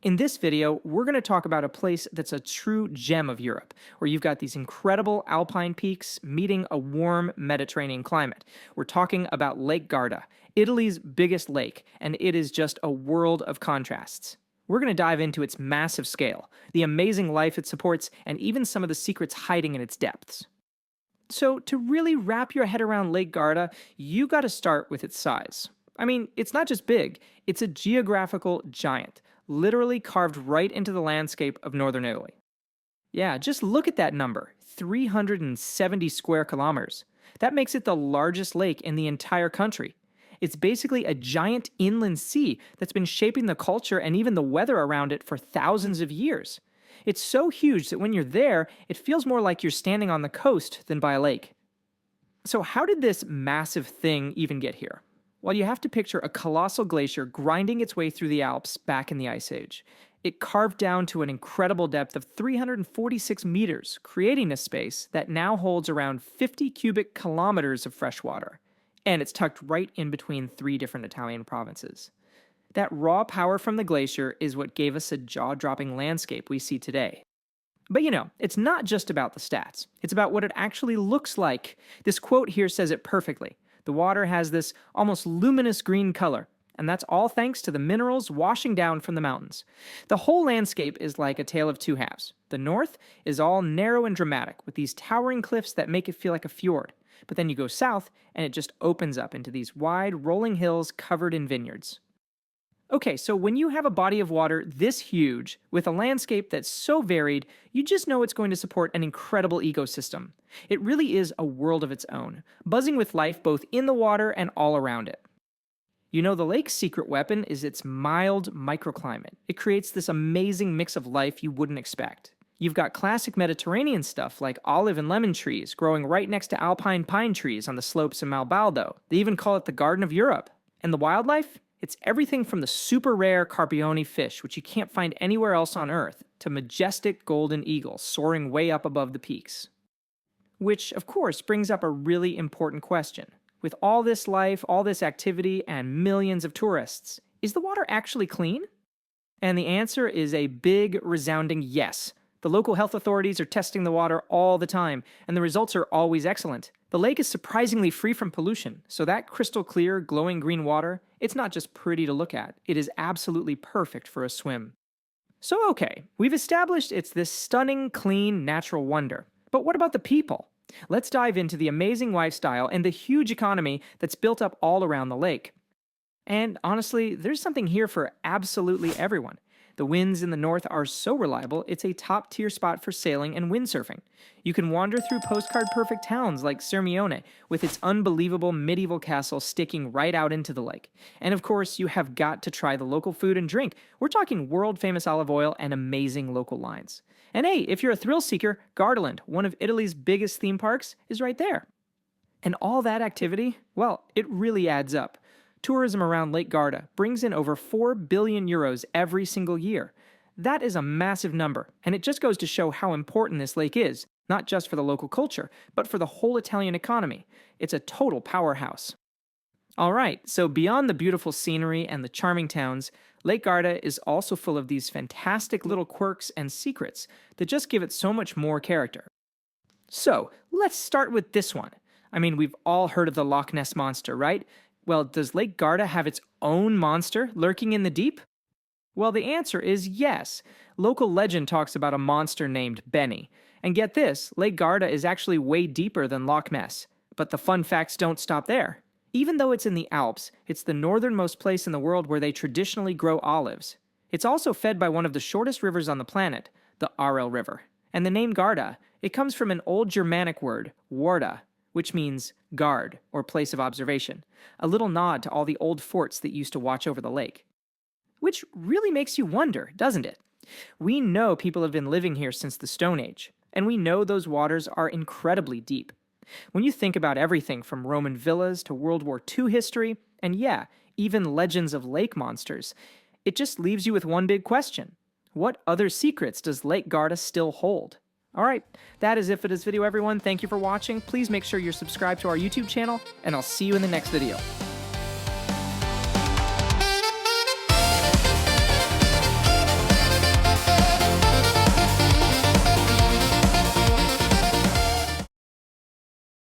In this video, we're going to talk about a place that's a true gem of Europe, where you've got these incredible alpine peaks meeting a warm Mediterranean climate. We're talking about Lake Garda, Italy's biggest lake, and it is just a world of contrasts. We're going to dive into its massive scale, the amazing life it supports, and even some of the secrets hiding in its depths. So, to really wrap your head around Lake Garda, you got to start with its size. I mean, it's not just big, it's a geographical giant, literally carved right into the landscape of northern Italy. Yeah, just look at that number, 370 square kilometers. That makes it the largest lake in the entire country. It's basically a giant inland sea that's been shaping the culture and even the weather around it for thousands of years. It's so huge that when you're there, it feels more like you're standing on the coast than by a lake. So how did this massive thing even get here? Well, you have to picture a colossal glacier grinding its way through the Alps back in the Ice Age. It carved down to an incredible depth of 346 meters, creating a space that now holds around 50 cubic kilometers of fresh water. And it's tucked right in between 3 different Italian provinces. That raw power from the glacier is what gave us a jaw-dropping landscape we see today. But it's not just about the stats. It's about what it actually looks like. This quote here says it perfectly. The water has this almost luminous green color, and that's all thanks to the minerals washing down from the mountains. The whole landscape is like a tale of two halves. The north is all narrow and dramatic, with these towering cliffs that make it feel like a fjord. But then you go south, and it just opens up into these wide, rolling hills covered in vineyards. Okay, so when you have a body of water this huge, with a landscape that's so varied, you just know it's going to support an incredible ecosystem. It really is a world of its own, buzzing with life both in the water and all around it. The lake's secret weapon is its mild microclimate. It creates this amazing mix of life you wouldn't expect. You've got classic Mediterranean stuff like olive and lemon trees growing right next to alpine pine trees on the slopes of Malbaldo. They even call it the Garden of Europe. And the wildlife? It's everything from the super rare Carpione fish, which you can't find anywhere else on Earth, to majestic golden eagles soaring way up above the peaks. Which, of course, brings up a really important question. With all this life, all this activity, and millions of tourists, is the water actually clean? And the answer is a big, resounding yes. The local health authorities are testing the water all the time, and the results are always excellent. The lake is surprisingly free from pollution, so that crystal clear, glowing green water, it's not just pretty to look at, it is absolutely perfect for a swim. So okay, we've established it's this stunning, clean, natural wonder. But what about the people? Let's dive into the amazing lifestyle and the huge economy that's built up all around the lake. And honestly, there's something here for absolutely everyone. The winds in the north are so reliable, it's a top-tier spot for sailing and windsurfing. You can wander through postcard-perfect towns like Sirmione, with its unbelievable medieval castle sticking right out into the lake. And of course, you have got to try the local food and drink. We're talking world-famous olive oil and amazing local lines. And hey, if you're a thrill-seeker, Gardaland, one of Italy's biggest theme parks, is right there. And all that activity, well, it really adds up. Tourism around Lake Garda brings in over 4 billion euros every single year. That is a massive number, and it just goes to show how important this lake is, not just for the local culture, but for the whole Italian economy. It's a total powerhouse. Alright, so beyond the beautiful scenery and the charming towns, Lake Garda is also full of these fantastic little quirks and secrets that just give it so much more character. So, let's start with this one. I mean, we've all heard of the Loch Ness Monster, right? Well, does Lake Garda have its own monster lurking in the deep? Well, the answer is yes. Local legend talks about a monster named Benny. And get this, Lake Garda is actually way deeper than Loch Ness. But the fun facts don't stop there. Even though it's in the Alps, it's the northernmost place in the world where they traditionally grow olives. It's also fed by one of the shortest rivers on the planet, the Arel River. And the name Garda, it comes from an old Germanic word, warda, which means guard, or place of observation, a little nod to all the old forts that used to watch over the lake. Which really makes you wonder, doesn't it? We know people have been living here since the Stone Age, and we know those waters are incredibly deep. When you think about everything from Roman villas to World War II history, and yeah, even legends of lake monsters, it just leaves you with one big question. What other secrets does Lake Garda still hold? Alright, that is it for this video, everyone. Thank you for watching. Please make sure you're subscribed to our YouTube channel, and I'll see you in the next video.